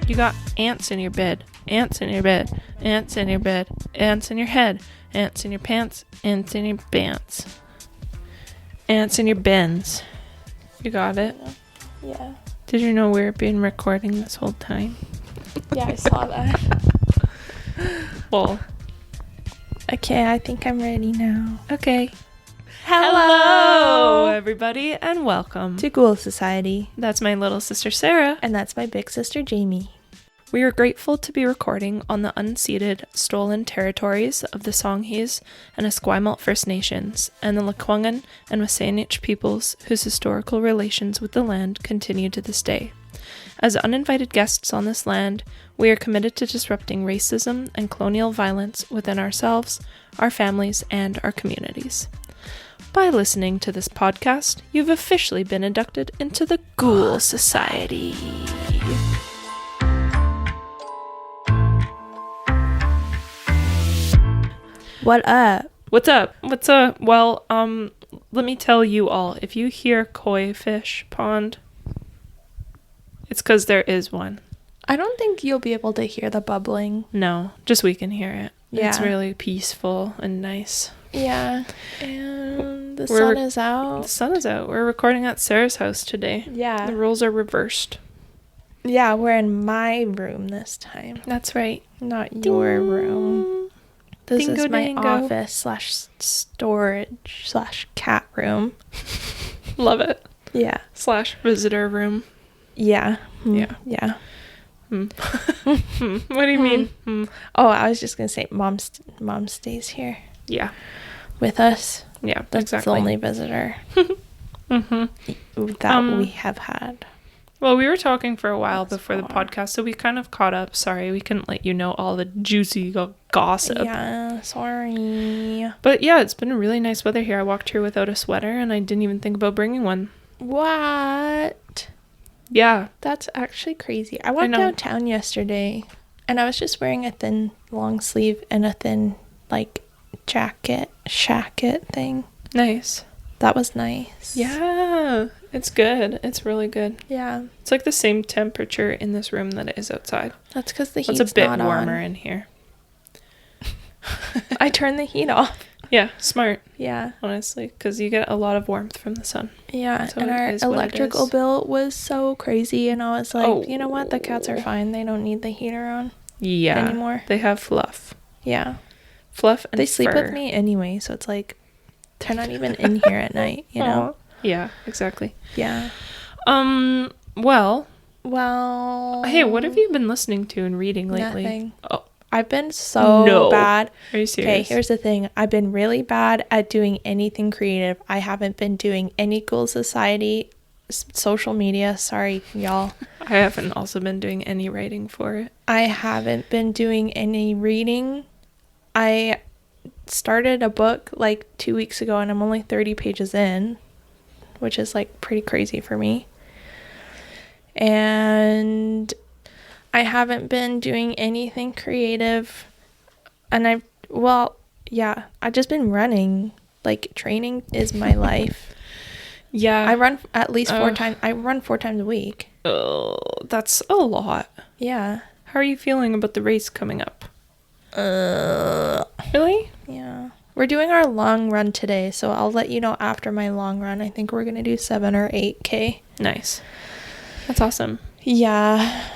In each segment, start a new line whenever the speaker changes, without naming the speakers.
You got ants in your bed, ants in your bed, ants in your bed, ants in your head, ants in your pants, ants in your pants, ants in your bins. You got it?
Yeah.
Did you know we've been recording this whole time?
Yeah, I saw that.
Well,
Okay, I think I'm ready now.
okay.
Hello,
everybody, and welcome
to Ghoul Society.
That's my little sister Sara.
And that's my big sister Jayme.
We are grateful to be recording on the unceded, stolen territories of the Songhees and Esquimalt First Nations, and the Lekwungen and Wasanich peoples whose historical relations with the land continue to this day. As uninvited guests on this land, we are committed to disrupting racism and colonial violence within ourselves, our families, and our communities. By listening to this podcast, you've officially been inducted into the Ghoul Society.
What up?
What's up? What's up? Well, let me tell you all, if you hear koi fish pond, it's because there is one.
I don't think you'll be able to hear the bubbling.
No, just we can hear it.
Yeah.
It's really peaceful and nice.
Yeah. And the sun is out.
The sun is out. We're recording at Sara's house today.
Yeah.
The rules are reversed.
Yeah, we're in my room this time.
That's right.
Not
Ding.
your room. This
Dingo
is my
dango.
office / storage / cat room.
Love it.
Yeah.
/ visitor room.
Yeah.
Yeah.
Yeah.
What do you mean?
Oh, I was just going to say mom stays here
Yeah.
with us.
Yeah,
That's
exactly.
the only visitor that we have had.
Well, we were talking for a while
That's
before the
far.
podcast, so we kind of caught up. Sorry, we couldn't let you know all the juicy gossip.
Yeah, sorry.
But yeah, it's been really nice weather here. I walked here without a sweater, and I didn't even think about bringing one.
What?
Yeah.
That's actually crazy. I walked downtown yesterday, and I was just wearing a thin long sleeve and a thin, like, shacket thing.
Nice.
That was nice.
Yeah. It's good. It's really good.
Yeah.
It's like the same temperature in this room that it is outside.
That's because the heat's
It's a bit
not
warmer
on.
in here.
I turned the heat off.
Yeah, smart,
Yeah.
honestly, because you get a lot of warmth from the sun.
Yeah,
So
and
it
our
is what it
electrical
is.
bill was so crazy, and I was like,
Oh.
you know what? The cats are fine. They don't need the heater on
Yeah.
anymore.
They have fluff.
Yeah.
Fluff and
They sleep
fur.
with me anyway, so it's like they're not even in here at night, you know?
Aw. Yeah, exactly.
Yeah.
Well,
Well.
hey, what have you been listening to and reading lately?
Nothing.
Oh,
I've been so
No.
bad.
are you serious?
Okay, here's the thing. I've been really bad at doing anything creative. I haven't been doing any Ghoul Society social media. Sorry, y'all.
I haven't also been doing any writing for it.
I haven't been doing any reading. I started a book like 2 weeks ago, and I'm only 30 pages in, which is like pretty crazy for me. And I haven't been doing anything creative. And I've just been running. Like, training is my life.
Yeah.
I run at least 4 times. I run 4 times a week.
Oh, that's a lot.
Yeah.
How are you feeling about the race coming up? Really?
Yeah. We're doing our long run today, so I'll let you know after my long run. I think we're going to do 7 or 8K.
Nice. That's awesome.
Yeah.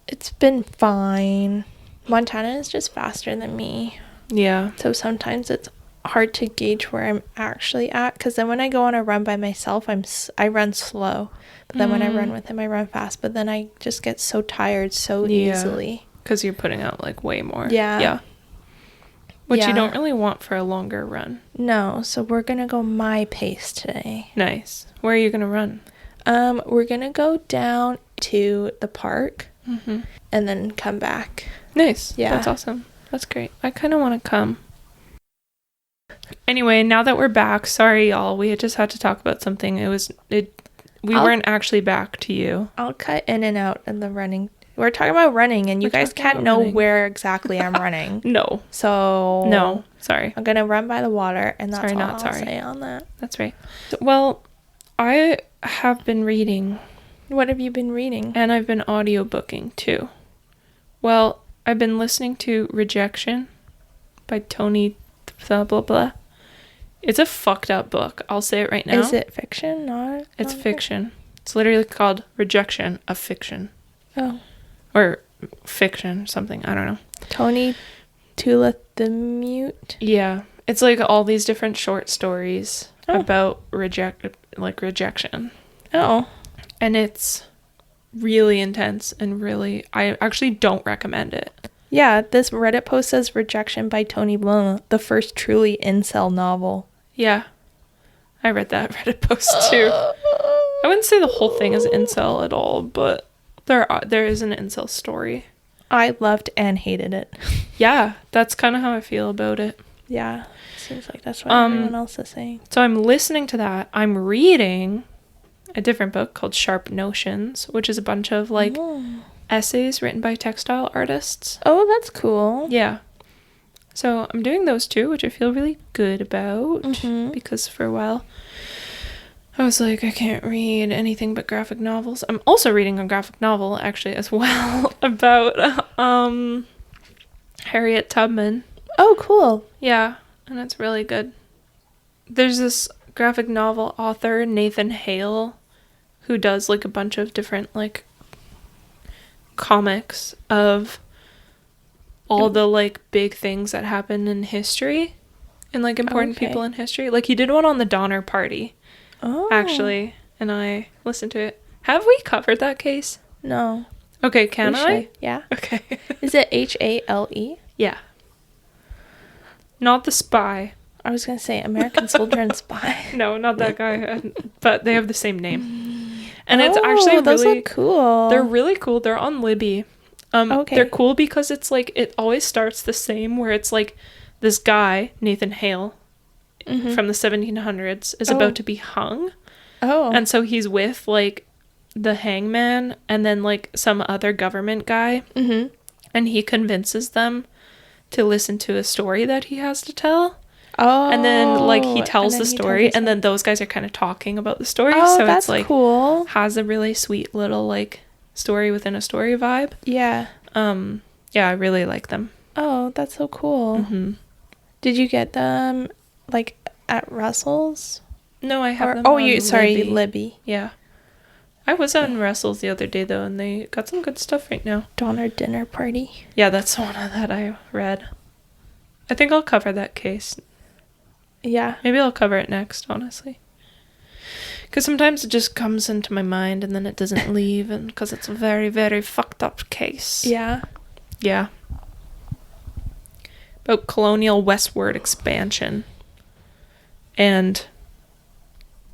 It's been fine. Montana is just faster than me.
Yeah.
So sometimes it's hard to gauge where I'm actually at, because then when I go on a run by myself, I run slow. But then when I run with him, I run fast. But then I just get so tired so easily.
Because you're putting out like way more.
Yeah.
Yeah. Which
Yeah.
you don't really want for a longer run.
No, so we're going to go my pace today.
Nice. Where are you going to run?
We're going to go down to the park
Mm-hmm.
and then come back.
Nice.
Yeah.
That's awesome. That's great. I kind of want to come. Anyway, now that we're back, sorry y'all, we just had to talk about something. We weren't actually back to you.
I'll cut in and out in the running. We're talking about running, and you guys can't know where exactly I'm running.
No.
So
No. Sorry.
I'm gonna run by the water, and that's
Sorry,
all
not
I'll
sorry.
say on that.
That's right. Well, I have been reading
What have you been reading?
And I've been audiobooking too. Well, I've been listening to Rejection by Tony blah blah blah. It's a fucked up book. I'll say it right now.
Is it fiction? Not.
It's fiction. It's literally called Rejection of Fiction.
Oh.
Or fiction, something. I don't know.
Tony Tula the Mute.
Yeah. It's like all these different short stories about rejection.
Oh.
And it's really intense and really, I actually don't recommend it.
Yeah, this Reddit post says Rejection by Tony Blanc, the first truly incel novel.
Yeah. I read that Reddit post too. I wouldn't say the whole thing is incel at all, but there is an incel story.
I loved and hated it.
Yeah, that's kind of how I feel about it.
Yeah, seems like that's what everyone else is saying.
So I'm listening to that. I'm reading a different book called Sharp Notions, which is a bunch of essays written by textile artists.
Oh, that's cool.
Yeah. So I'm doing those two, which I feel really good about because for a while I was like, I can't read anything but graphic novels. I'm also reading a graphic novel actually as well about Harriet Tubman.
Oh, cool.
Yeah, and it's really good. There's this graphic novel author, Nathan Hale, who does like a bunch of different like comics of all the like big things that happened in history and like important people in history. Like he did one on the Donner Party, actually, and I listened to it. Have we covered that case?
No.
Okay, can I?
Yeah.
Okay.
Is it HALE?
Yeah. Not the spy.
I was going to say American Soldier and Spy.
No, not that guy, but they have the same name. And it's actually
those
really
look cool.
They're really cool. They're on Libby. They're cool because it's like it always starts the same, where it's like this guy, Nathan Hale, from the 1700s is about to be hung.
Oh.
And so he's with like the hangman and then like some other government guy. Mm-hmm. And he convinces them to listen to a story that he has to tell. Oh. And then like he tells the story and then those guys are kind of talking about the story.
Oh,
so
that's
it's like
cool.
Has a really sweet little like story within a story vibe.
Yeah.
Yeah, I really like them.
Oh, that's so cool. Mm-hmm. Did you get them like at Russell's?
No, I have them
on Libby.
Yeah. I was on Russell's the other day though, and they got some good stuff right now.
Donner Dinner Party.
Yeah, that's one that I read. I think I'll cover that case.
Yeah.
Maybe I'll cover it next, honestly. Because sometimes it just comes into my mind and then it doesn't leave, and because it's a very, very fucked up case.
Yeah.
Yeah. About colonial westward expansion and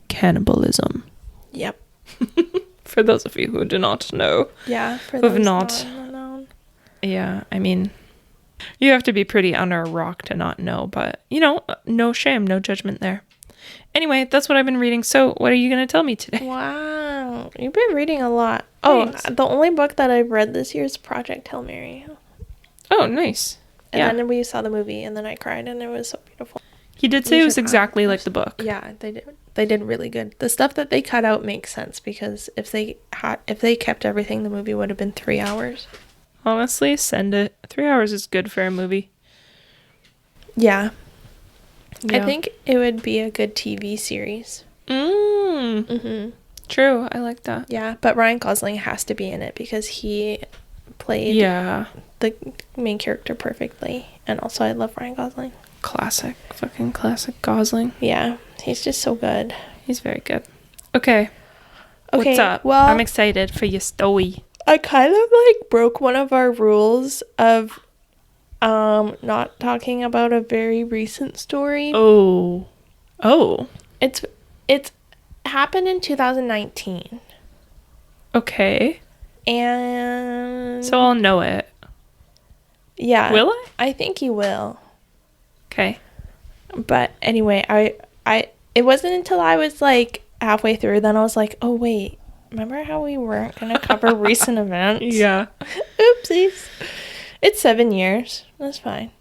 cannibalism.
Yep.
For those of you who do not know.
Yeah, for
who
those
have not. Yeah, I mean, you have to be pretty under a rock to not know, but, you know, no shame, no judgment there. Anyway, that's what I've been reading. So, what are you going to tell me today?
Wow, you've been reading a lot.
Thanks.
Oh, the only book that I've read this year is Project Hail Mary.
Oh, nice.
And then we saw the movie, and then I cried, and it was so beautiful.
He did say it was exactly like the book.
Yeah, they did. They did really good. The stuff that they cut out makes sense, because if they kept everything, the movie would have been 3 hours.
Honestly, send it. 3 hours is good for a movie.
Yeah. I think it would be a good TV series.
Mm-hmm. True, I like that.
Yeah, but Ryan Gosling has to be in it because he played the main character perfectly. And also, I love Ryan Gosling.
Classic. Fucking classic Gosling.
Yeah, he's just so good.
He's very good. Okay. What's up?
Well,
I'm excited for your story.
I kind of like broke one of our rules of not talking about a very recent story.
Oh.
It's happened in 2019.
Okay.
And
so I'll know it.
Yeah.
Will I?
I think you will.
Okay.
But anyway, I it wasn't until I was like halfway through, then I was like, oh wait, remember how we weren't gonna cover recent events?
Yeah.
Oopsies. It's 7 years. That's fine.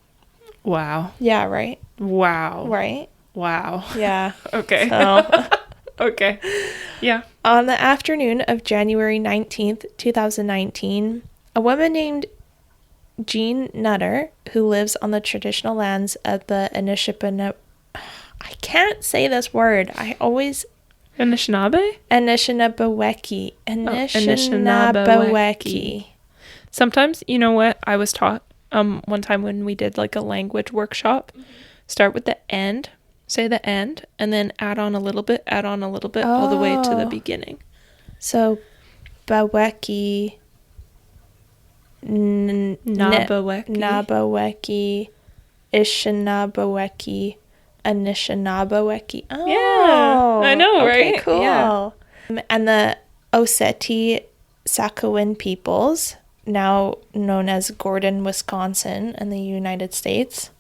Wow.
Yeah, right?
Wow.
Right?
Wow.
Yeah.
Okay.
So,
Okay. Yeah.
On the afternoon of January 19th, 2019, a woman named Jean Nutter, who lives on the traditional lands of the Anishinaabe. I can't say this word. I always...
Anishinaabe?
Anishinaabe.
Anishinaabe. Sometimes, you know what? I was taught one time when we did like a language workshop, start with the end, say the end, and then add on a little bit, all the way to the beginning.
So, Baweki... Nabaweki, Ishinabaweki, Anishinabaweki. Oh,
yeah, I know,
okay,
right?
Cool.
Yeah.
And the Oseti Sakowin peoples, now known as Gordon, Wisconsin, in the United States.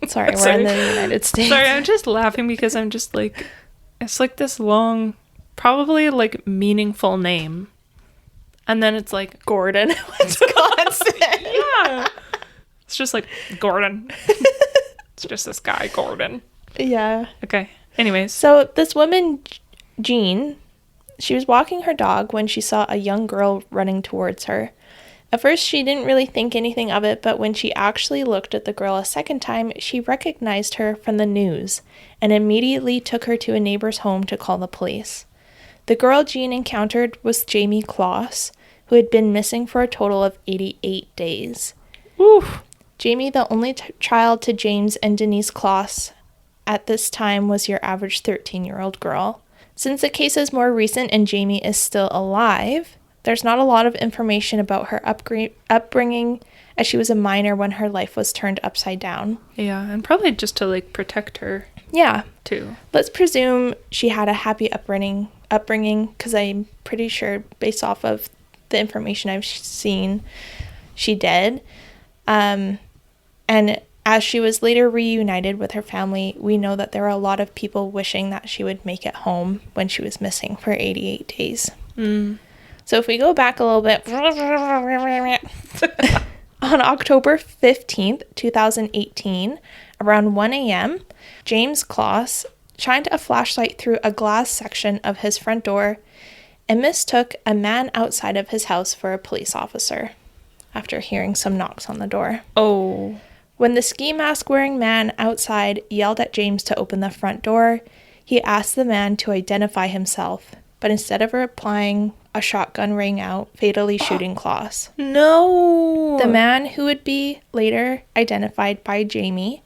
Sorry, we're in the United States.
Sorry, I'm just laughing because I'm just like, it's like this long, probably like meaningful name. And then it's like
Gordon, Wisconsin.
Yeah. It's just like Gordon. It's just this guy, Gordon.
Yeah.
Okay. Anyways.
So this woman, Jean, she was walking her dog when she saw a young girl running towards her. At first, she didn't really think anything of it, but when she actually looked at the girl a second time, she recognized her from the news and immediately took her to a neighbor's home to call the police. The girl Jean encountered was Jayme Closs, who had been missing for a total of 88 days.
Oof.
Jayme, the only child to James and Denise Closs at this time, was your average 13-year-old girl. Since the case is more recent and Jayme is still alive, there's not a lot of information about her upbringing, as she was a minor when her life was turned upside down.
Yeah, and probably just to like protect her.
Yeah.
Too.
Let's presume she had a happy upbringing, because I'm pretty sure, based off of the information I've seen, she did. And as she was later reunited with her family, we know that there were a lot of people wishing that she would make it home when she was missing for 88 days. So if we go back a little bit, on October 15th, 2018, around 1 a.m., James Closs shined a flashlight through a glass section of his front door and mistook a man outside of his house for a police officer after hearing some knocks on the door.
Oh.
When the ski mask wearing man outside yelled at James to open the front door, he asked the man to identify himself, but instead of replying, a shotgun rang out, fatally shooting Closs.
No!
The man, who would be later identified by Jayme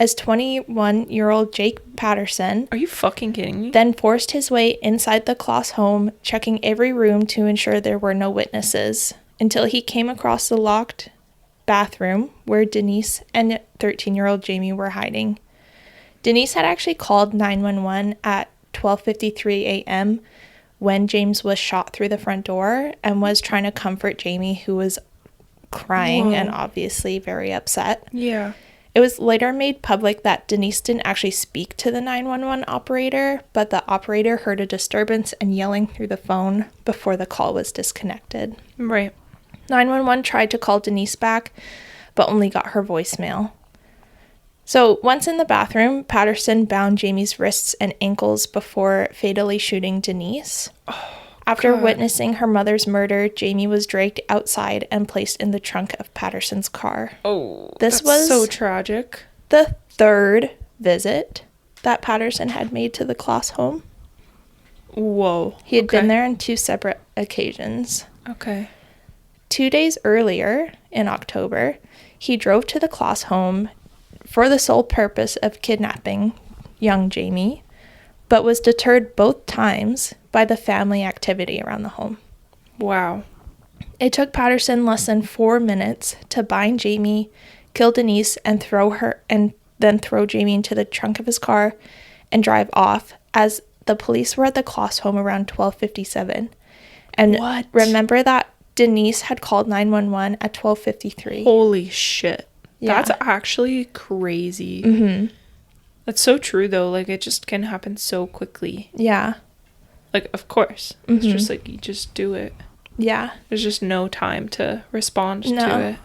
as 21-year-old Jake Patterson.
Are you fucking kidding me?
Then forced his way inside the Closs home, checking every room to ensure there were no witnesses, until he came across the locked bathroom where Denise and 13-year-old Jayme were hiding. Denise had actually called 911 at 12:53 a.m. when James was shot through the front door and was trying to comfort Jayme, who was crying and obviously very upset.
Yeah.
It was later made public that Denise didn't actually speak to the 911 operator, but the operator heard a disturbance and yelling through the phone before the call was disconnected.
Right.
911 tried to call Denise back, but only got her voicemail. So once in the bathroom, Patterson bound Jayme's wrists and ankles before fatally shooting Denise. After witnessing her mother's murder, Jayme was dragged outside and placed in the trunk of Patterson's car.
Oh,
this was
so tragic.
The third visit that Patterson had made to the Closs home.
Whoa.
He had been there on 2 separate occasions.
Okay.
2 days earlier, in October, he drove to the Closs home for the sole purpose of kidnapping young Jayme, but was deterred both times by the family activity around the home.
Wow.
It took Patterson less than 4 minutes to bind Jayme, kill Denise, and then throw Jayme into the trunk of his car and drive off, as the police were at the Closs home around 12:57. And remember that Denise had called 911 at 12:53.
Holy shit.
Yeah.
That's actually crazy.
Mm-hmm.
That's so true, though. Like, it just can happen so quickly.
Yeah.
Like, of course. Mm-hmm. It's just like, you just do it.
Yeah.
There's just no time to respond to it.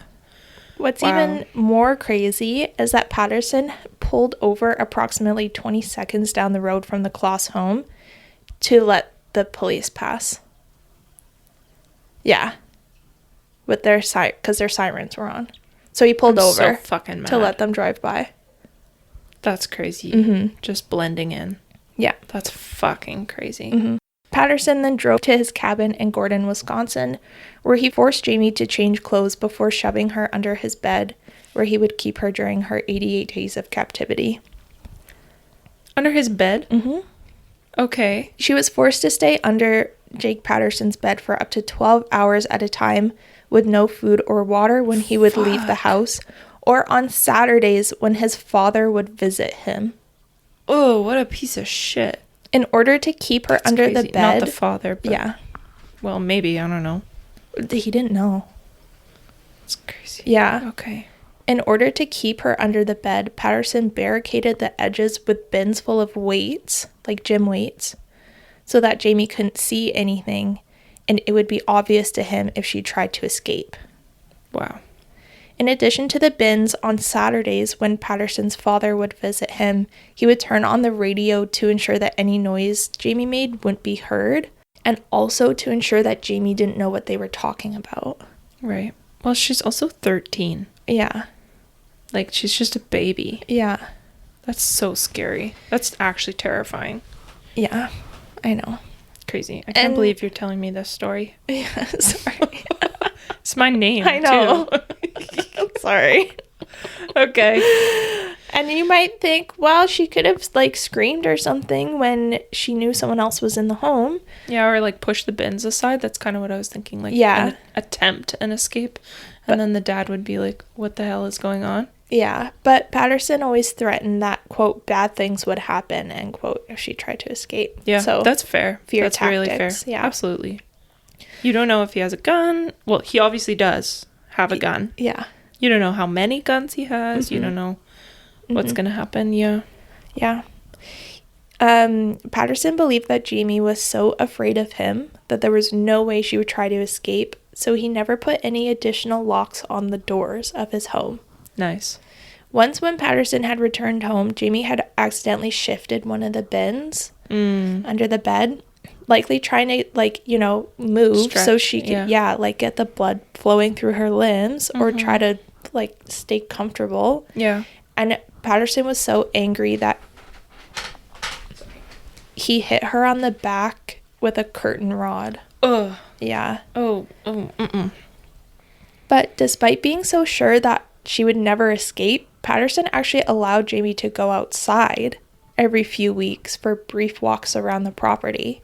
What's even more crazy is that Patterson pulled over approximately 20 seconds down the road from the Closs home to let the police pass. Yeah. With their because their sirens were on. So he pulled over
so fucking mad
to let them drive by.
That's crazy.
Mm-hmm.
Just blending in.
Yeah.
That's fucking crazy.
Mm-hmm. Patterson then drove to his cabin in Gordon, Wisconsin, where he forced Jayme to change clothes before shoving her under his bed, where he would keep her during her 88 days of captivity.
Under his bed?
Mm-hmm.
Okay.
She was forced to stay under Jake Patterson's bed for up to 12 hours at a time with no food or water when he would leave the house, or on Saturdays when his father would visit him.
Oh, what a piece of shit.
In order to keep her under the bed.
Not the father, but...
Yeah.
Well, maybe. I don't know.
He didn't know.
It's crazy.
Yeah.
Okay.
In order to keep her under the bed, Patterson barricaded the edges with bins full of weights, like gym weights, so that Jayme couldn't see anything, and it would be obvious to him if she tried to escape.
Wow.
In addition to the bins, on Saturdays when Patterson's father would visit him, he would turn on the radio to ensure that any noise Jayme made wouldn't be heard, and also to ensure that Jayme didn't know what they were talking about.
Right. Well, she's also 13.
Yeah.
Like, she's just a baby.
Yeah.
That's so scary. That's actually terrifying.
Yeah, I know.
Crazy. I can't believe you're telling me this story.
Yeah, sorry.
It's my name,
I know.
too.
I'm sorry.
Okay.
And you might think, well, she could have, like, screamed or something when she knew someone else was in the home.
Yeah, or, like, push the bins aside. That's kind of what I was thinking. Like,
yeah.
Attempt an escape. And then the dad would be like, what the hell is going on?
Yeah, but Patterson always threatened that, quote, bad things would happen, end quote, if she tried to escape.
Yeah,
so
that's fair.
Fear
that's
tactics,
really fair.
Yeah.
Absolutely. You don't know if he has a gun. Well, he obviously does have a gun.
Yeah.
You don't know how many guns he has.
Mm-hmm.
You don't know what's going to happen. Yeah.
Yeah. Patterson believed that Jayme was so afraid of him that there was no way she would try to escape, so he never put any additional locks on the doors of his home.
Nice.
Once when Patterson had returned home, Jayme had accidentally shifted one of the bins under the bed, likely trying to, like, you know, move so she could, like, get the blood flowing through her limbs or try to, like, stay comfortable.
Yeah.
And Patterson was so angry that he hit her on the back with a curtain rod.
Ugh.
Yeah.
Oh. Mm-mm.
But despite being so sure that she would never escape, Patterson actually allowed Jayme to go outside every few weeks for brief walks around the property.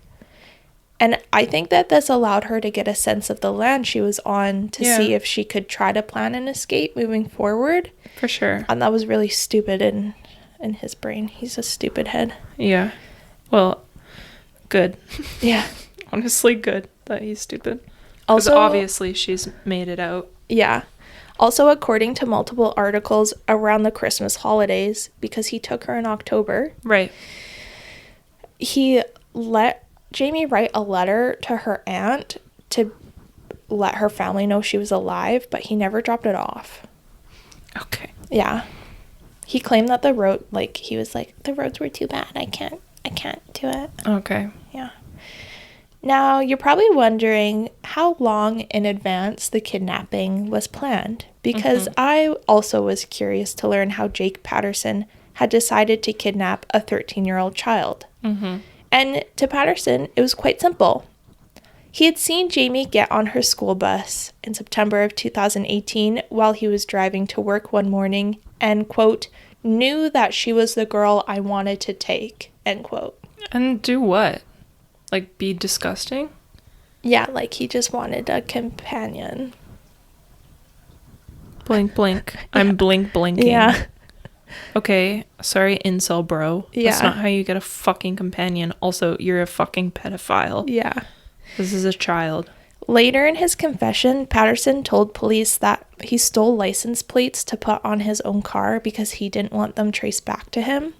And I think that this allowed her to get a sense of the land she was on to see if she could try to plan an escape moving forward.
For sure.
And that was really stupid in his brain. He's a stupid head.
Yeah. Well, good.
Yeah.
Honestly, good that he's stupid.
Also,
obviously she's made it out.
Yeah. Also, according to multiple articles around the Christmas holidays, because he took her in October.
Right.
He let Jayme write a letter to her aunt to let her family know she was alive, but he never dropped it off.
Okay.
Yeah. He claimed that the road, like, he was like, the roads were too bad. I can't do it.
Okay.
Yeah. Now, you're probably wondering how long in advance the kidnapping was planned, because I also was curious to learn how Jake Patterson had decided to kidnap a 13-year-old child. And to Patterson, it was quite simple. He had seen Jayme get on her school bus in September of 2018 while he was driving to work one morning and, quote, knew that she was the girl I wanted to take, end quote.
And do what? Like, be disgusting?
Yeah, like he just wanted a companion.
Blink, blink. I'm blinking.
Yeah.
Okay, sorry, incel bro.
Yeah.
That's not how you get a fucking companion. Also, you're a fucking pedophile.
Yeah.
This is a child.
Later in his confession, Patterson told police that he stole license plates to put on his own car because he didn't want them traced back to him.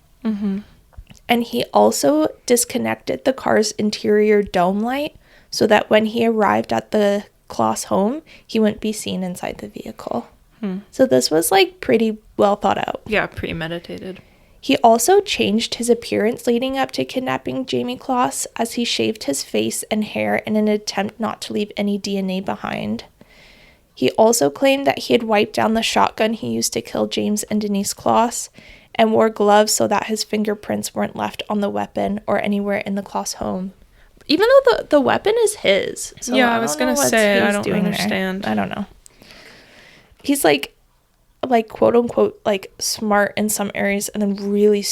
And he also disconnected the car's interior dome light so that when he arrived at the Closs home, he wouldn't be seen inside the vehicle. So this was, like, pretty well thought out.
Yeah, premeditated.
He also changed his appearance leading up to kidnapping Jayme Closs, as he shaved his face and hair in an attempt not to leave any DNA behind. He also claimed that he had wiped down the shotgun he used to kill James and Denise Closs, and wore gloves so that his fingerprints weren't left on the weapon or anywhere in the Closs home. Even though the weapon is his. So
yeah, I was going to say, I don't understand.
I don't know. He's like quote unquote like smart in some areas and then really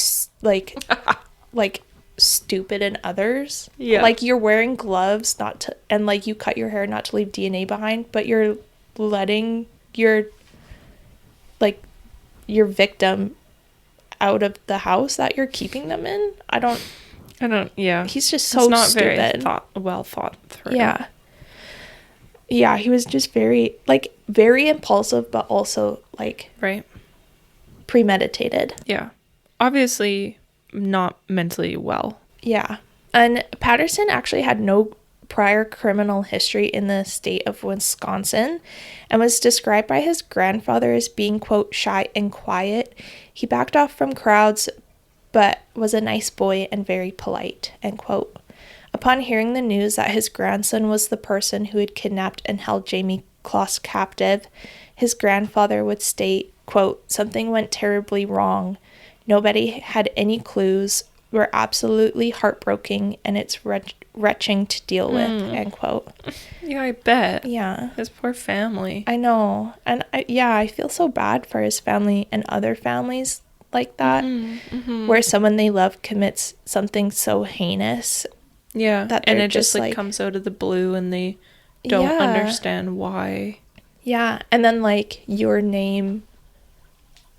like stupid in others.
Yeah.
Like you're wearing gloves and like you cut your hair not to leave DNA behind, but you're letting your victim out of the house that you're keeping them in. I don't,
yeah.
He's just so
it's not
stupid.
very well thought through.
Yeah. Yeah, he was just very impulsive, but also like
right,
premeditated.
Yeah, obviously not mentally well.
Yeah, and Patterson actually had no prior criminal history in the state of Wisconsin, and was described by his grandfather as being, quote, shy and quiet. He backed off from crowds, but was a nice boy and very polite, end quote. Upon hearing the news that his grandson was the person who had kidnapped and held Jayme Closs captive, his grandfather would state, quote, something went terribly wrong. Nobody had any clues. We're absolutely heartbroken, and it's wretching to deal with, end quote.
Yeah, I bet.
Yeah.
His poor family.
I know. And I feel so bad for his family and other families like that, where someone they love commits something so heinous.
Yeah, and it just like comes out of the blue and they don't understand why.
Yeah, and then like your name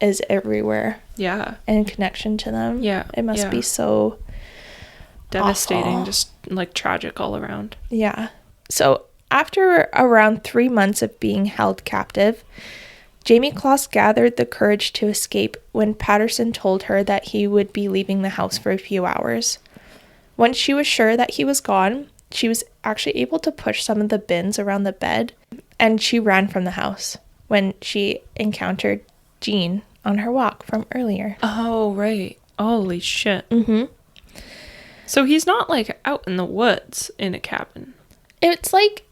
is everywhere.
Yeah.
In connection to them.
Yeah.
It must be so
devastating,
awful.
Just like tragic all around.
Yeah. So after around 3 months of being held captive, Jayme Closs gathered the courage to escape when Patterson told her that he would be leaving the house for a few hours. Once she was sure that he was gone, she was actually able to push some of the bins around the bed, and she ran from the house when she encountered Jean on her walk from earlier.
Oh, right. Holy shit.
Mm-hmm.
So he's not like out in the woods in a cabin.
It's like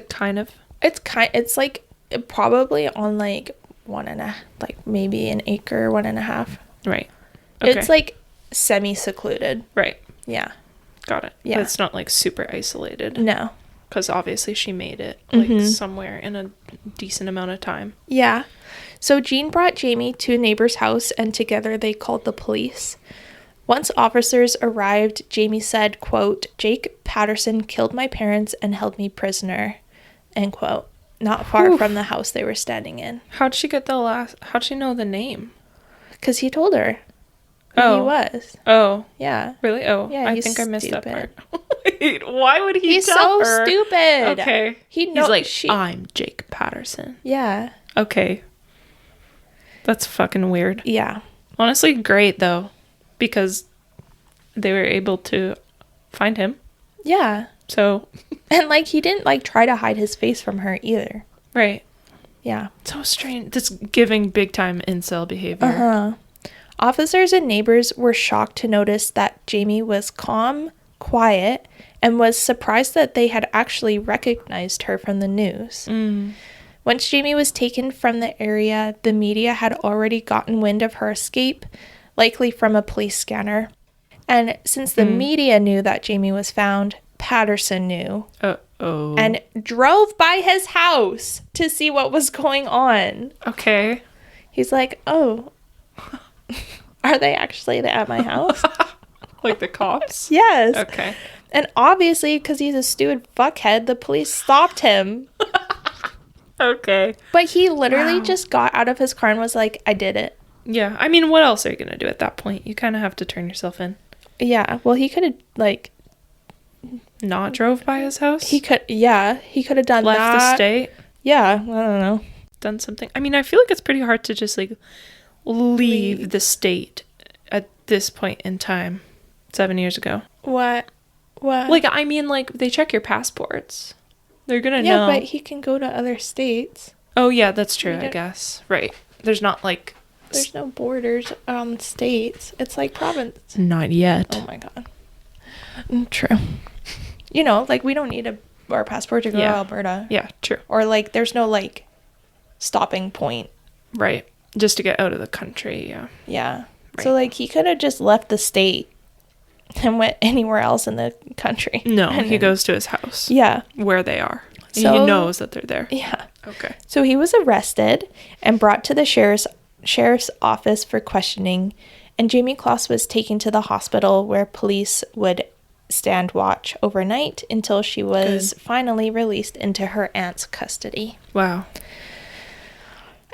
kind of.
It's like probably on like maybe an acre, 1.5.
Right. Okay.
It's like semi-secluded.
Right.
Yeah.
Got it.
Yeah.
But it's not like super isolated.
No.
Because obviously she made it like somewhere in a decent amount of time.
Yeah. So Jean brought Jayme to a neighbor's house, and together they called the police. Once officers arrived, Jayme said, quote, Jake Patterson killed my parents and held me prisoner, end quote. Not far from the house they were standing in.
How'd she know the name?
Because he told her. He was.
Oh.
Yeah.
Really? Oh.
Yeah,
I think I missed that part. Wait, why would he tell her?
He's so stupid.
Okay.
He's like,
I'm Jake Patterson.
Yeah.
Okay. That's fucking weird.
Yeah.
Honestly, great, though. Because they were able to find him.
Yeah.
So.
And, like, he didn't, like, try to hide his face from her either.
Right.
Yeah.
So strange. That's giving big-time incel behavior.
Uh-huh. Officers and neighbors were shocked to notice that Jayme was calm, quiet, and was surprised that they had actually recognized her from the news. Once Jayme was taken from the area, the media had already gotten wind of her escape, likely from a police scanner. And since the media knew that Jayme was found, Patterson knew.
Uh-oh.
And drove by his house to see what was going on.
Okay.
He's like, oh... Are they actually at my house?
Like the cops?
Yes.
Okay.
And obviously, because he's a stupid fuckhead, the police stopped him.
Okay.
But he literally just got out of his car and was like, I did it.
Yeah. I mean, what else are you going to do at that point? You kind of have to turn yourself in.
Yeah. Well, he could have, like...
Not drove by his house?
He could have done
Left
that.
the state?
Yeah. I don't know.
Done something. I mean, I feel like it's pretty hard to just, like... leave the state at this point in time 7 years ago.
What?
Like, I mean, like, they check your passports. They're gonna know.
Yeah, but he can go to other states.
Oh, yeah, that's true, I guess. Right. There's not, like,
There's no borders on states. It's like province.
Not yet.
Oh my god. True. You know, like we don't need our passport to go to Alberta.
Yeah, true.
Or like there's no like stopping point.
Right. Just to get out of the country, yeah.
Yeah.
Right.
So like he could have just left the state and went anywhere else in the country.
No, he goes to his house.
Yeah.
Where they are.
So,
he knows that they're there.
Yeah.
Okay.
So he was arrested and brought to the sheriff's office for questioning, and Jayme Closs was taken to the hospital where police would stand watch overnight until she was finally released into her aunt's custody.
Wow.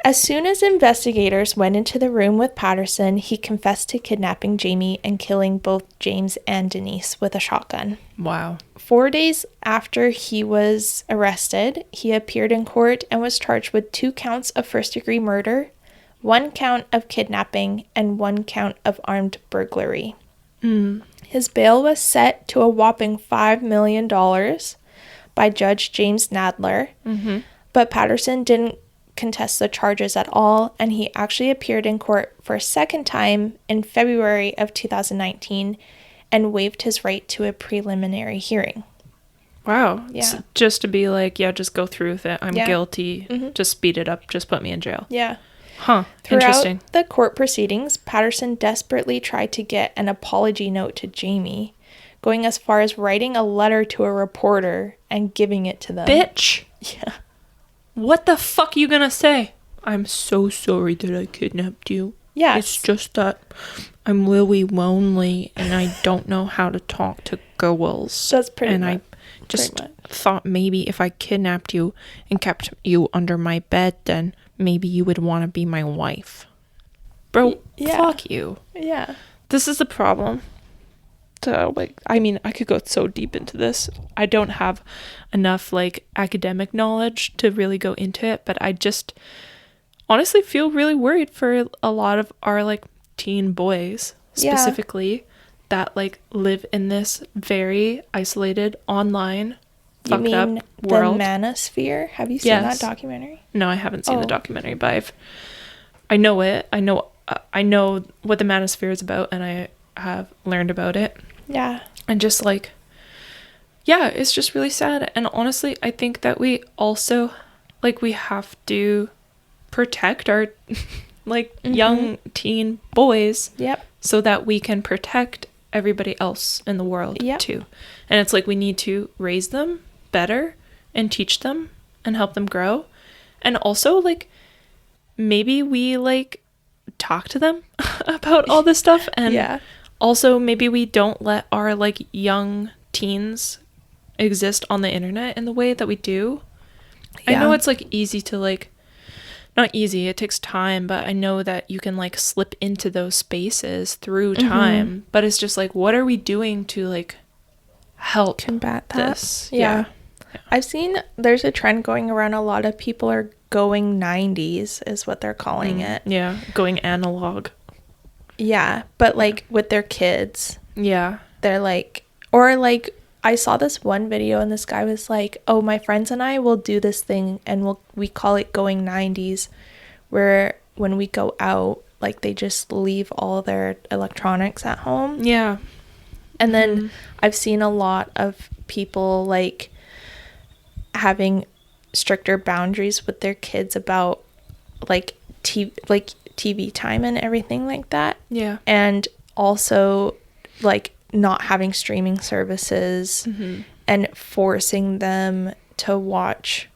As soon as investigators went into the room with Patterson, he confessed to kidnapping Jayme and killing both James and Denise with a shotgun.
Wow.
4 days after he was arrested, he appeared in court and was charged with 2 counts of first-degree murder, 1 count of kidnapping, and 1 count of armed burglary. His bail was set to a whopping $5 million by Judge James Nadler, but Patterson didn't contest the charges at all, and he actually appeared in court for a second time in February of 2019 and waived his right to a preliminary hearing.
Wow.
Yeah.
So just to be like, yeah, just go through with it. I'm guilty. Just speed it up. Just put me in jail.
Yeah.
Huh.
Throughout
Interesting.
the court proceedings, Patterson desperately tried to get an apology note to Jayme, going as far as writing a letter to a reporter and giving it to them.
Bitch.
Yeah.
What the fuck are you gonna say? I'm so sorry that I kidnapped you.
Yeah.
It's just that I'm really lonely and I don't know how to talk to girls.
That's pretty
And
much.
I just thought maybe if I kidnapped you and kept you under my bed, then maybe you would want to be my wife. Bro, fuck you.
Yeah.
This is the problem. So, like, I mean, I could go so deep into this. I don't have enough, like, academic knowledge to really go into it, but I just honestly feel really worried for a lot of our, like, teen boys, specifically, that, like, live in this very isolated, online, fucked up world.
The Manosphere? Have you seen that documentary?
No, I haven't seen the documentary, but I know it. I know what the Manosphere is about, and I have learned about it.
Yeah.
And just like, yeah, it's just really sad. And honestly, I think that we also, like, we have to protect our like young teen boys.
Yep.
So that we can protect everybody else in the world too. And it's like we need to raise them better and teach them and help them grow. And also, like, maybe we like talk to them about all this stuff, and also maybe we don't let our like young teens exist on the internet in the way that we do. I know it's like easy to like, not easy, it takes time, but I know that you can like slip into those spaces through time, but it's just like, what are we doing to like help
combat that?
This?
Yeah. I've seen there's a trend going around. A lot of people are going 90s is what they're calling it.
Yeah. Going analog.
Yeah. But like with their kids.
Yeah.
They're like, or like, I saw this one video and this guy was like, oh, my friends and I will do this thing and we call it going 90s, where when we go out, like they just leave all their electronics at home.
Yeah.
And then I've seen a lot of people like having stricter boundaries with their kids about like TV time and everything like that.
Yeah.
And also like not having streaming services and forcing them to watch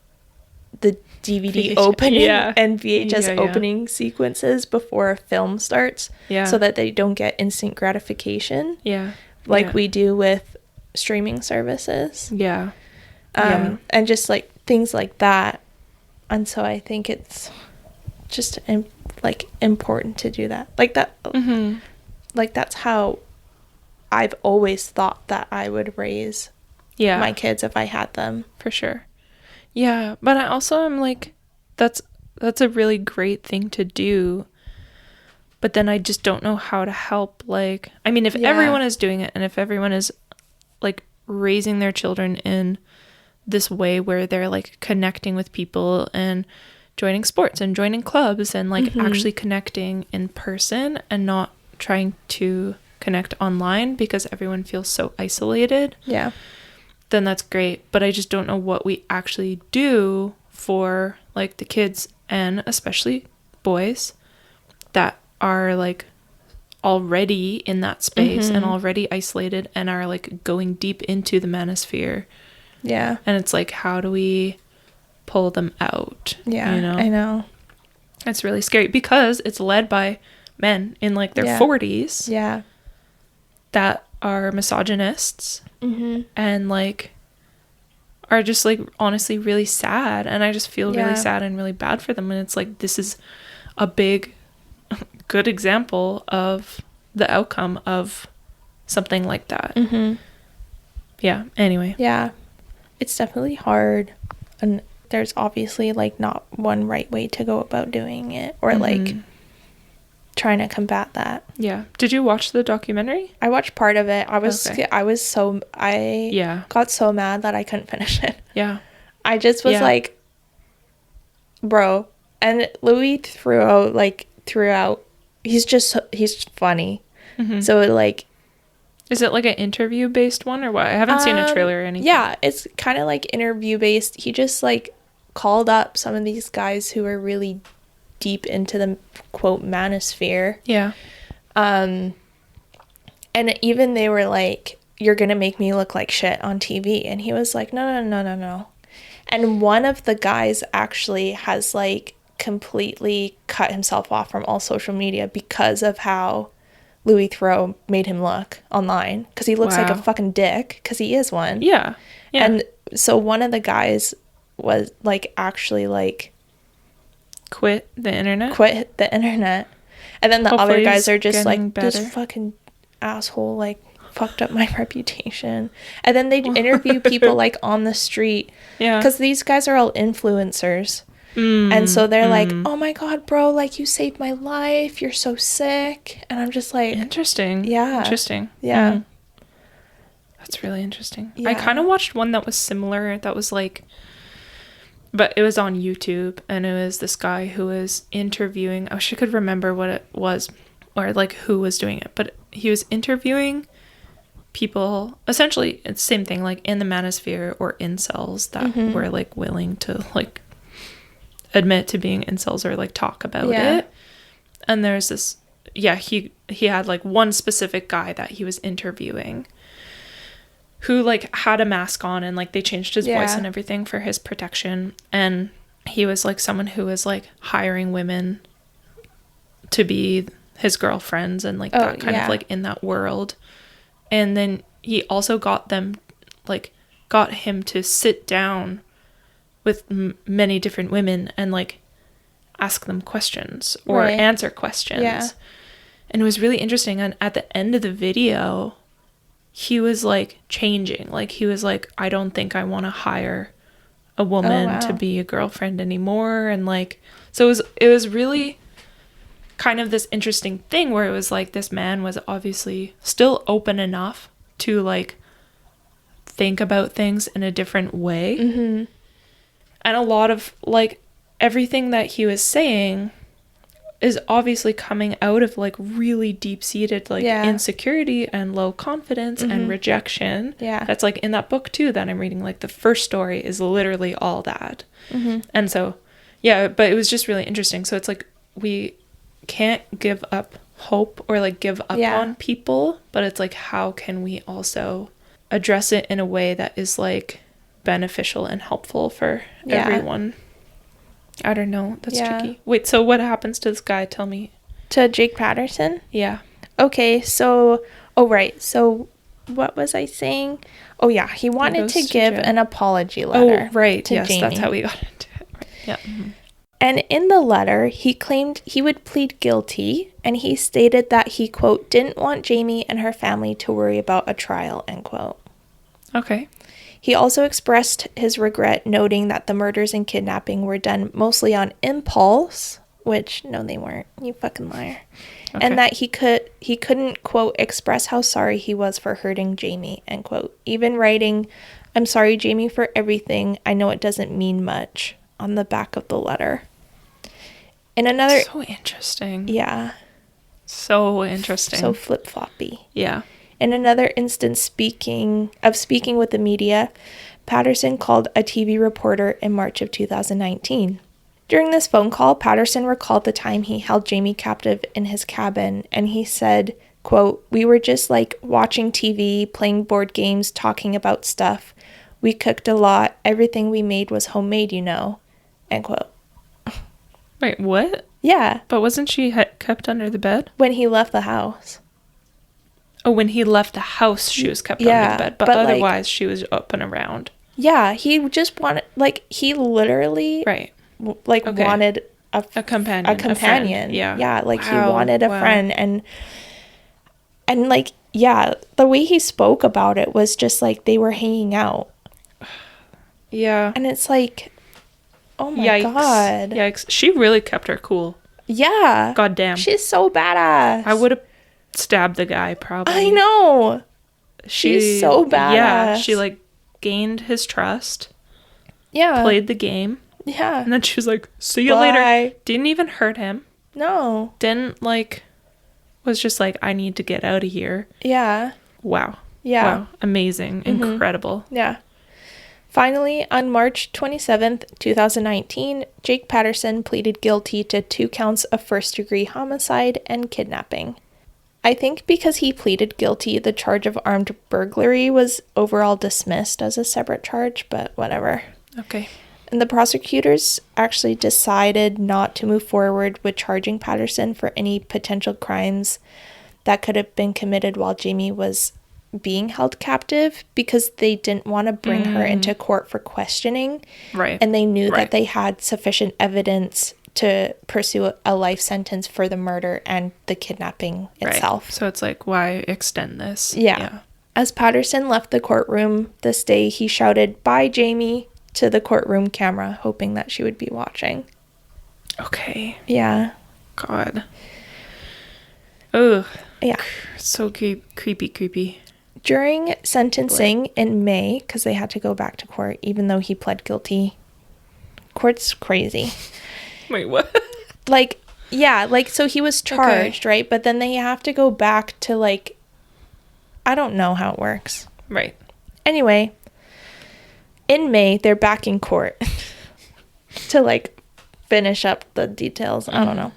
the DVD opening and VHS opening sequences before a film starts so that they don't get instant gratification like we do with streaming services. And just like things like that. And so I think it's just like important to do that. Like that like that's how I've always thought that I would raise my kids if I had them.
For sure. Yeah, but I also am like, that's a really great thing to do. But then I just don't know how to help. Like, I mean, if everyone is doing it and if everyone is like raising their children in this way where they're like connecting with people and joining sports and joining clubs and like actually connecting in person and not trying to connect online because everyone feels so isolated, then that's great. But I just don't know what we actually do for like the kids and especially boys that are like already in that space and already isolated and are like going deep into the manosphere.
Yeah.
And it's like, how do we pull them out?
Yeah,
you know?
I know.
It's really scary because it's led by men in like their 40s.
Yeah.
That are misogynists and like are just like honestly really sad, and I just feel really sad and really bad for them. And it's like, this is a big good example of the outcome of something like that. Yeah, anyway.
Yeah, it's definitely hard, and there's obviously like not one right way to go about doing it or like trying to combat that.
Yeah. Did you watch the documentary?
I watched part of it. I got so mad that I couldn't finish it.
Yeah.
I just was like, bro. And Louis throughout, he's funny. So like,
is it like an interview based one or what? I haven't seen a trailer or anything.
Yeah, it's kind of like interview based. He just like called up some of these guys who are really deep into the quote manosphere.
Yeah.
And even they were like, you're gonna make me look like shit on TV. And he was like, no. And one of the guys actually has like completely cut himself off from all social media because of how Louis Theroux made him look online, because he looks like a fucking dick, because he is one.
Yeah.
And so one of the guys was like actually like
quit the internet,
and then the
Hopefully
other guys are just like,
better.
this fucking asshole like fucked up my reputation. And then they interview people like on the street, because these guys are all influencers. And so they're like, oh my god, bro, like you saved my life, you're so sick. And I'm just like,
interesting. That's really interesting. I kind of watched one that was similar, that was like, but it was on YouTube, and it was this guy who was interviewing, I wish I could remember what it was or like who was doing it, but he was interviewing people, essentially it's the same thing, like in the manosphere or incels that were like willing to like admit to being incels or like talk about it. And there's this, he had like one specific guy that he was interviewing who like had a mask on, and like they changed his voice and everything for his protection. And he was like someone who was like hiring women to be his girlfriends and like that kind of like in that world. And then he also got him to sit down with many different women and like ask them questions or answer questions. And it was really interesting. And at the end of the video, he was like changing. Like he was like, I don't think I want to hire a woman to be a girlfriend anymore. And like, so it was really kind of this interesting thing where it was like this man was obviously still open enough to like think about things in a different way. And a lot of like everything that he was saying is obviously coming out of like really deep-seated like insecurity and low confidence and rejection. That's like in that book too that I'm reading, like the first story is literally all that. And so but it was just really interesting. So it's like we can't give up hope or like give up on people, but it's like, how can we also address it in a way that is like beneficial and helpful for everyone? I don't know. That's tricky. Wait, so what happens to this guy? Tell me.
To Jake Patterson?
Yeah.
Okay, so so what was I saying? Oh yeah, he wanted to give an apology letter.
Oh right,
to
yes,
Jayme.
that's how we got into it. Right. Yeah.
And in the letter, he claimed he would plead guilty, and he stated that he, quote, didn't want Jayme and her family to worry about a trial, end quote.
Okay.
He also expressed his regret, noting that the murders and kidnapping were done mostly on impulse, which, no, they weren't. You fucking liar. Okay. And that he couldn't, quote, express how sorry he was for hurting Jayme, end quote. Even writing, I'm sorry, Jayme, for everything. I know it doesn't mean much, on the back of the letter. In another...
So interesting.
Yeah.
So interesting.
So flip-floppy.
Yeah.
In another instance, speaking with the media, Patterson called a TV reporter in March of 2019. During this phone call, Patterson recalled the time he held Jayme captive in his cabin, and he said, quote, "We were just like watching TV, playing board games, talking about stuff. We cooked a lot. Everything we made was homemade, you know." End quote.
Wait, what?
Yeah.
But wasn't she kept under the bed?
When he left the house.
Oh, when he left the house, she was kept under the bed. But otherwise, she was up and around.
Yeah, he just wanted, like, he literally...
Right.
Like, okay. Wanted a companion. A companion.
Yeah.
Yeah, like, he wanted a friend. And, like, yeah, the way he spoke about it was just, like, they were hanging out.
Yeah.
And it's like, oh my God.
Yikes. She really kept her cool.
Yeah.
God damn.
She's so badass.
I would have stabbed the guy, probably.
I know. She's so badass.
Yeah, she, like, gained his trust.
Yeah.
Played the game.
Yeah.
And then she was like, "See you later." Didn't even hurt him.
No.
Didn't, like, was just like, "I need to get out of here."
Yeah.
Wow.
Yeah.
Wow. Amazing. Mm-hmm. Incredible.
Yeah. Finally, on March 27th, 2019, Jake Patterson pleaded guilty to 2 counts of first-degree homicide and kidnapping. I think because he pleaded guilty, the charge of armed burglary was overall dismissed as a separate charge, but whatever.
Okay.
And the prosecutors actually decided not to move forward with charging Patterson for any potential crimes that could have been committed while Jayme was being held captive, because they didn't want to bring her into court for questioning.
Right.
And they knew that they had sufficient evidence to pursue a life sentence for the murder and the kidnapping itself.
So it's like, why extend this?
Yeah. As Patterson left the courtroom this day, he shouted, "Bye, Jayme," to the courtroom camera, hoping that she would be watching.
Okay.
Yeah.
God. Ugh.
Yeah.
So creepy.
During sentencing in May, because they had to go back to court, even though he pled guilty. Court's crazy.
Wait, what?
Like, yeah, like, so he was charged, right? But then they have to go back to, like, I don't know how it works.
Right.
Anyway, in May, they're back in court to, like, finish up the details. I don't know.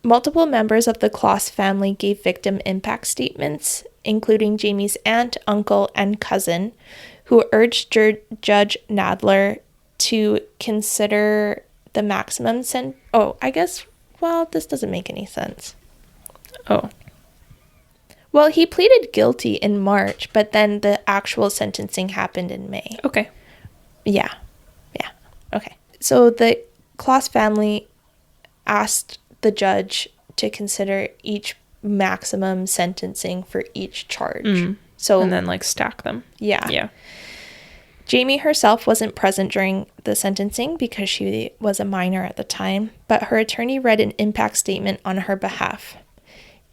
Multiple members of the Closs family gave victim impact statements, including Jayme's aunt, uncle, and cousin, who urged Judge Nadler to consider the maximum sentence. Oh, I guess, well, this doesn't make any sense.
Oh.
Well, he pleaded guilty in March, but then the actual sentencing happened in May.
Okay.
Yeah. Okay. So the Closs family asked the judge to consider each maximum sentencing for each charge. So,
and then, like, stack them.
Yeah. Jayme herself wasn't present during the sentencing because she was a minor at the time, but her attorney read an impact statement on her behalf.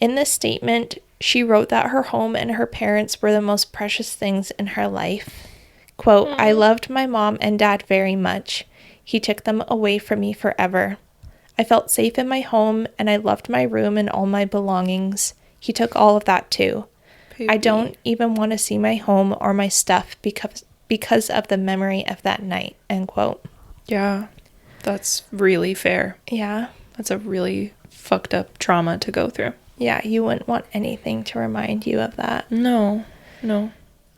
In this statement, she wrote that her home and her parents were the most precious things in her life. Quote, "I loved my mom and dad very much. He took them away from me forever. I felt safe in my home, and I loved my room and all my belongings. He took all of that too. Baby. I don't even want to see my home or my stuff because of the memory of that night." End quote.
Yeah, that's really fair.
Yeah.
That's a really fucked up trauma to go through.
Yeah, you wouldn't want anything to remind you of that.
No.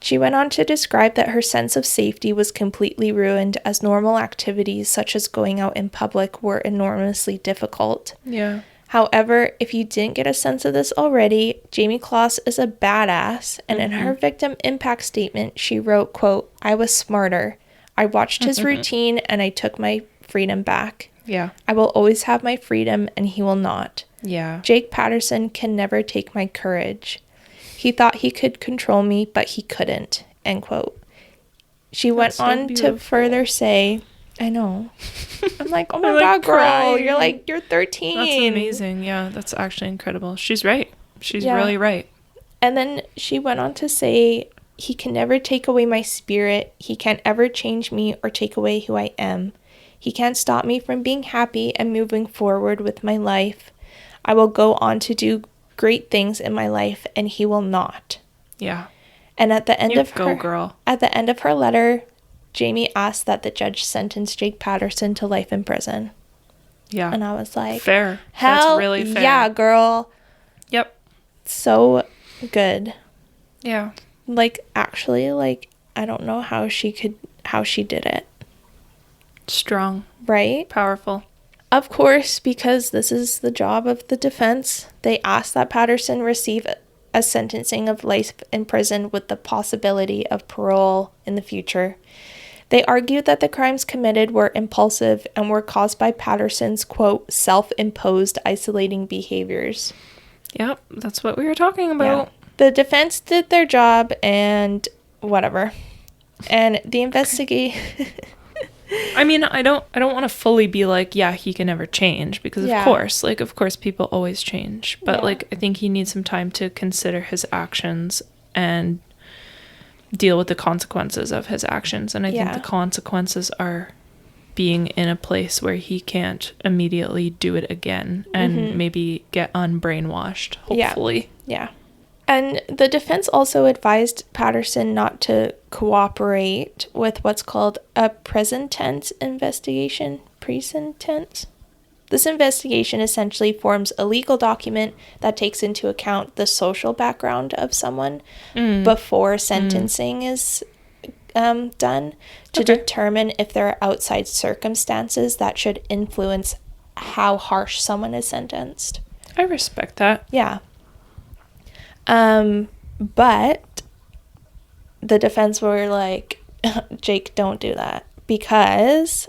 She
went on to describe that her sense of safety was completely ruined, as normal activities such as going out in public were enormously difficult.
Yeah.
However, if you didn't get a sense of this already, Jayme Closs is a badass, and in her victim impact statement, she wrote, quote, "I was smarter. I watched his routine and I took my freedom back.
Yeah.
I will always have my freedom and he will not.
Yeah.
Jake Patterson can never take my courage. He thought he could control me, but he couldn't." End quote. She went on to further say, I know. I'm like, oh my God, girl, crying. You're 13.
That's amazing. Yeah, that's actually incredible. She's right. She's really right.
And then she went on to say He can never take away my spirit. He can't ever change me or take away who I am. He can't stop me from being happy and moving forward with my life. I will go on to do great things in my life, and he will not.
Yeah.
And at the end
You
of
go, girl.
At the end of her letter, Jayme asked that the judge sentence Jake Patterson to life in prison.
Yeah.
And I was like,
fair.
Hell,
That's really fair.
Yeah, girl.
Yep.
So good.
Yeah.
Like, actually, like, I don't know how she did it.
Strong.
Right?
Powerful.
Of course, because this is the job of the defense, they asked that Patterson receive a sentencing of life in prison with the possibility of parole in the future. They argued that the crimes committed were impulsive and were caused by Patterson's, quote, self-imposed isolating behaviors.
Yep, that's what we were talking about.
Yeah. The defense did their job and whatever. And the investigation...
I mean, I don't want to fully be like, yeah, he can never change, because of course people always change. But like, I think he needs some time to consider his actions and deal with the consequences of his actions. And I think the consequences are being in a place where he can't immediately do it again and maybe get unbrainwashed, hopefully.
Yeah. And the defense also advised Patterson not to cooperate with what's called a present tense investigation. Present tense? This investigation essentially forms a legal document that takes into account the social background of someone before sentencing is done to determine if there are outside circumstances that should influence how harsh someone is sentenced.
I respect that.
Yeah. But the defense were like, Jake, don't do that, because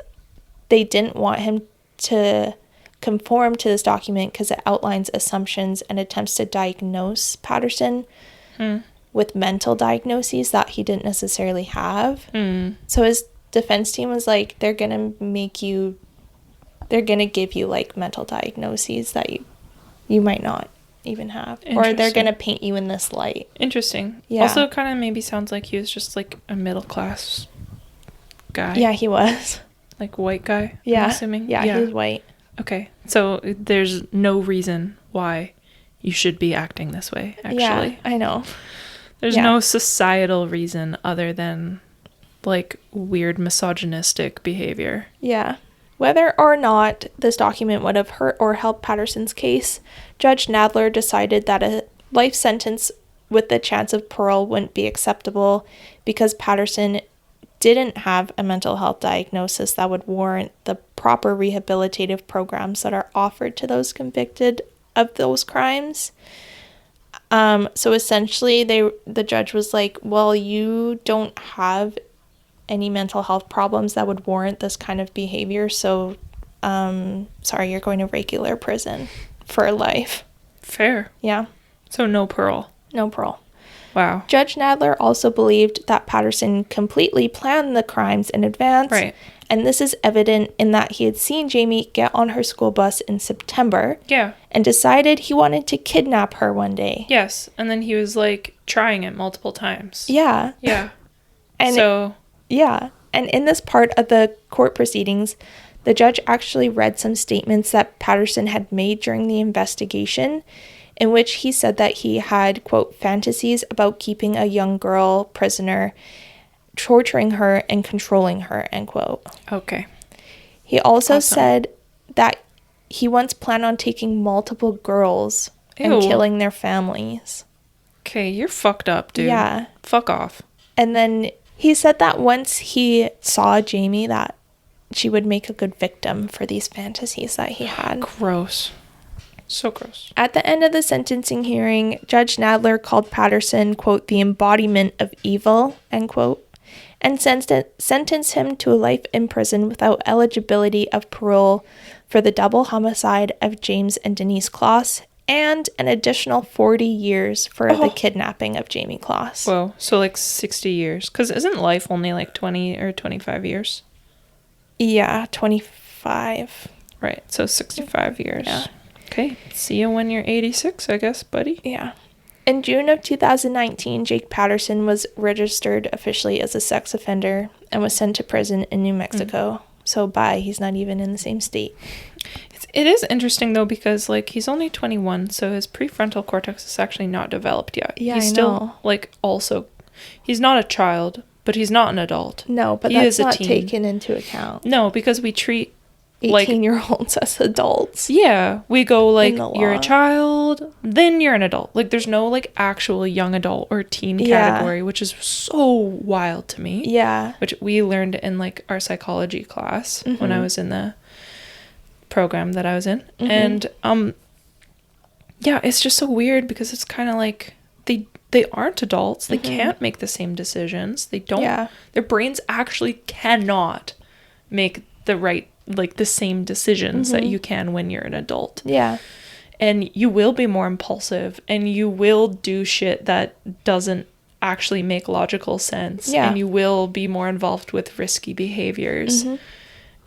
they didn't want him to conform to this document because it outlines assumptions and attempts to diagnose Patterson with mental diagnoses that he didn't necessarily have. So his defense team was like, they're going to give you like mental diagnoses that you might not even have, or they're gonna paint you in this light.
Interesting.
Yeah.
Also kind of maybe sounds like he was just like a middle class guy.
Yeah, he was.
Like white guy,
yeah,
I'm assuming.
Yeah, he was white.
Okay, so there's no reason why you should be acting this way, actually.
Yeah, I know.
There's no societal reason other than like weird misogynistic behavior.
Yeah. Whether or not this document would have hurt or helped Patterson's case, Judge Nadler decided that a life sentence with the chance of parole wouldn't be acceptable because Patterson didn't have a mental health diagnosis that would warrant the proper rehabilitative programs that are offered to those convicted of those crimes. So essentially, the judge was like, well, you don't have any mental health problems that would warrant this kind of behavior, so sorry, you're going to regular prison for life.
Fair.
Yeah.
So no parole.
No parole.
Wow.
Judge Nadler also believed that Patterson completely planned the crimes in advance.
Right.
And this is evident in that he had seen Jayme get on her school bus in September.
Yeah.
And decided he wanted to kidnap her one day.
Yes. And then he was like trying it multiple times.
Yeah.
Yeah.
And
so.
Yeah. And in this part of the court proceedings, the judge actually read some statements that Patterson had made during the investigation, in which he said that he had, quote, fantasies about keeping a young girl prisoner, torturing her and controlling her, end quote.
Okay.
He also said that he once planned on taking multiple girls and killing their families.
Okay, you're fucked up, dude.
Yeah.
Fuck off.
And then he said that once he saw Jayme, that she would make a good victim for these fantasies that he had.
Gross. So gross.
At the end of the sentencing hearing, Judge Nadler called Patterson, quote, the embodiment of evil, end quote, and sentenced him to a life in prison without eligibility of parole for the double homicide of James and Denise Closs, and an additional 40 years for the kidnapping of Jayme Closs.
Whoa, so like 60 years. Because isn't life only like 20 or 25 years?
Yeah, 25.
Right, so 65 years.
Yeah.
Okay, see you when you're 86, I guess, buddy.
Yeah. In June of 2019, Jake Patterson was registered officially as a sex offender and was sent to prison in New Mexico. So bye, he's not even in the same state.
It is interesting, though, because, like, he's only 21, so his prefrontal cortex is actually not developed yet.
Yeah,
he's
I
still,
know.
like, also, he's not a child, but he's not an adult.
No, but
he
that's
is a
not
teen.
taken into account.
No, because we treat
18-year-olds as adults.
Yeah, we go like,
In the
you're a
law.
child, then you're an adult. Like, there's no like actual young adult or teen category, which is so wild to me.
Yeah.
Which we learned in like our psychology class when I was in the program that I was in. And yeah, it's just so weird because it's kind of like they aren't adults. They can't make the same decisions. They don't. Their brains actually cannot make the same decisions that you can when you're an adult.
Yeah.
And you will be more impulsive and you will do shit that doesn't actually make logical sense.
Yeah.
And you will be more involved with risky behaviors.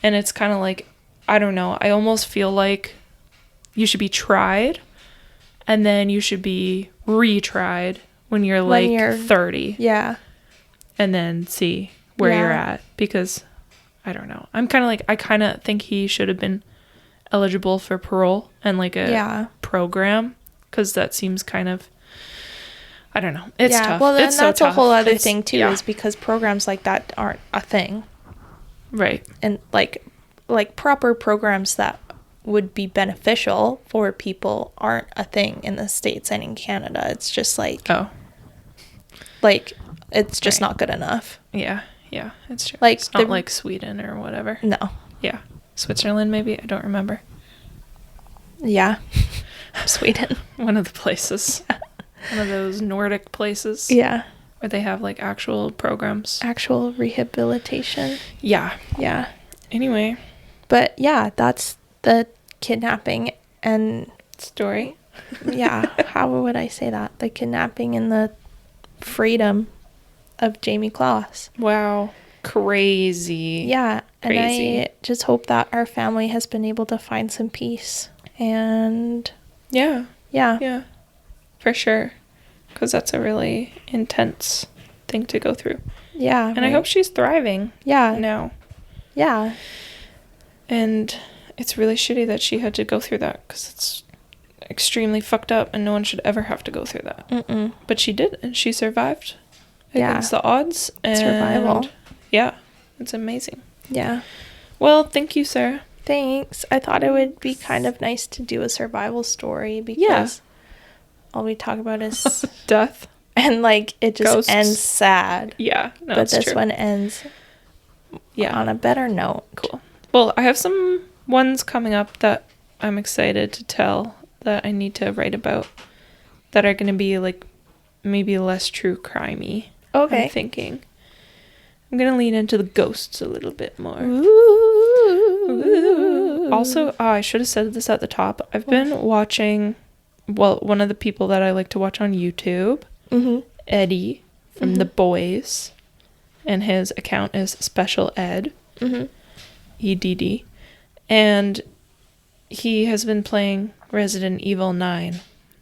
And it's kind of like, I don't know, I almost feel like you should be tried and then you should be retried when you're 30.
Yeah.
And then see where you're at, because I don't know. I kind of think he should have been eligible for parole and like a program, because that seems kind of, I don't know. It's tough.
Well, then
it's
that's
so
a whole
tough.
other thing too, is because programs like that aren't a thing.
Right.
And like proper programs that would be beneficial for people aren't a thing in the States and in Canada. It's just like, it's just not good enough.
Yeah, it's true.
Like,
it's not like Sweden or whatever.
No.
Yeah. Switzerland, maybe? I don't remember.
Yeah. Sweden.
One of the places. One of those Nordic places.
Yeah.
Where they have like actual programs.
Actual rehabilitation.
Yeah.
Yeah.
Anyway.
But yeah, that's the kidnapping and
story.
Yeah. How would I say that? The kidnapping and the freedom of Jayme Closs.
Wow. Crazy.
Yeah.
Crazy.
And I just hope that our family has been able to find some peace. And
yeah.
Yeah.
For sure. Because that's a really intense thing to go through.
Yeah.
And I hope she's thriving.
Yeah.
Now.
Yeah.
And it's really shitty that she had to go through that, because it's extremely fucked up and no one should ever have to go through that. But she did, and she survived against the odds. And
survival.
Yeah. It's amazing.
Yeah.
Well, thank you, Sarah.
Thanks. I thought it would be kind of nice to do a survival story, because all we talk about is
death.
And like it just
Ghosts.
ends sad.
Yeah. No,
but this
true.
one ends on a better note.
Cool. Well, I have some ones coming up that I'm excited to tell, that I need to write about, that are going to be like maybe less true crimey.
Okay.
I'm thinking. I'm going to lean into the ghosts a little bit more.
Ooh.
Also, I should have said this at the top. I've been watching, one of the people that I like to watch on YouTube, Eddie from The Boys, and his account is Special Ed, EDD, and he has been playing Resident Evil 9.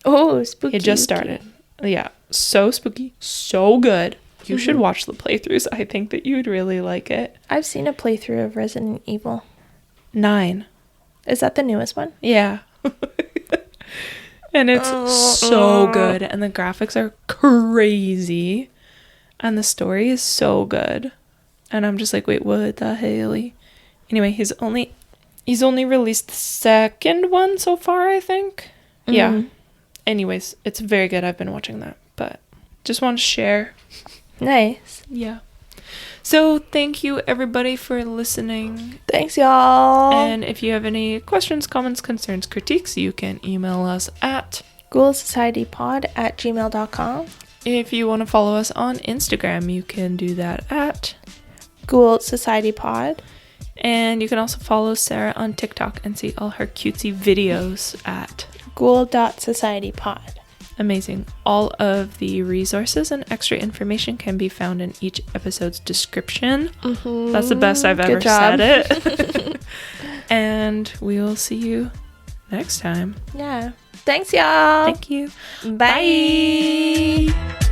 Oh, spooky.
He just started. Yeah, so spooky, so good. You should watch the playthroughs. I think that you'd really like it.
I've seen a playthrough of Resident Evil
9.
Is that the newest one?
Yeah. And it's so good. And the graphics are crazy. And the story is so good. And I'm just like, wait, what the hell? Anyway, he's only released the second one so far, I think. Yeah. Anyways, it's very good. I've been watching that. But just want to share.
Nice.
Yeah. So thank you everybody for listening.
Thanks, y'all.
And if you have any questions, comments, concerns, critiques, you can email us at
ghoulsocietypod@gmail.com.
If you want to follow us on Instagram, you can do that at
ghoulsocietypod.
And you can also follow Sarah on TikTok and see all her cutesy videos at
ghoul.societypod.
Amazing. All of the resources and extra information can be found in each episode's description. That's the best I've ever said it. And we will see you next time.
Yeah. Thanks, y'all.
Thank you.
Bye.